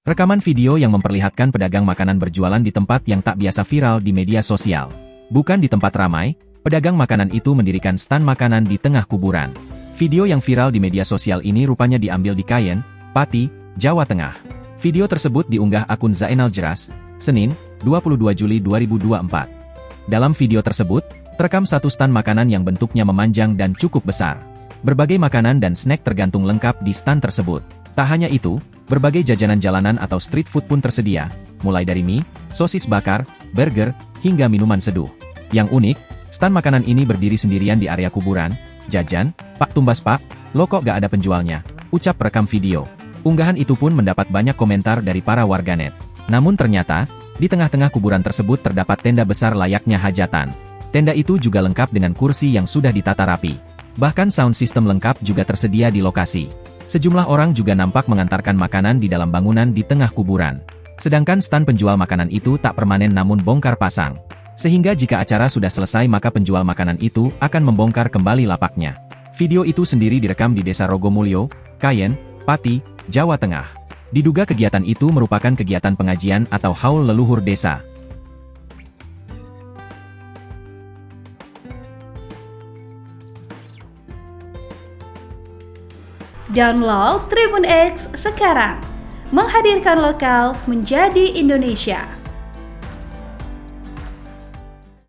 Rekaman video yang memperlihatkan pedagang makanan berjualan di tempat yang tak biasa viral di media sosial. Bukan di tempat ramai, pedagang makanan itu mendirikan stan makanan di tengah kuburan. Video yang viral di media sosial ini rupanya diambil di Kayen, Pati, Jawa Tengah. Video tersebut diunggah akun Zainal Jeras, Senin, 22 Juli 2024. Dalam video tersebut, terekam satu stan makanan yang bentuknya memanjang dan cukup besar. Berbagai makanan dan snack tergantung lengkap di stan tersebut. Tak hanya itu, berbagai jajanan jalanan atau street food pun tersedia, mulai dari mie, sosis bakar, burger, hingga minuman seduh. Yang unik, stan makanan ini berdiri sendirian di area kuburan. Jajan, Pak tumbas Pak, lo kok gak ada penjualnya, ucap perekam video. Unggahan itu pun mendapat banyak komentar dari para warganet. Namun ternyata, di tengah-tengah kuburan tersebut terdapat tenda besar layaknya hajatan. Tenda itu juga lengkap dengan kursi yang sudah ditata rapi. Bahkan sound system lengkap juga tersedia di lokasi. Sejumlah orang juga nampak mengantarkan makanan di dalam bangunan di tengah kuburan. Sedangkan stan penjual makanan itu tak permanen namun bongkar pasang. Sehingga jika acara sudah selesai maka penjual makanan itu akan membongkar kembali lapaknya. Video itu sendiri direkam di Desa Rogomulyo, Kayen, Pati, Jawa Tengah. Diduga kegiatan itu merupakan kegiatan pengajian atau haul leluhur desa. Download Tribun X sekarang, menghadirkan lokal menjadi Indonesia.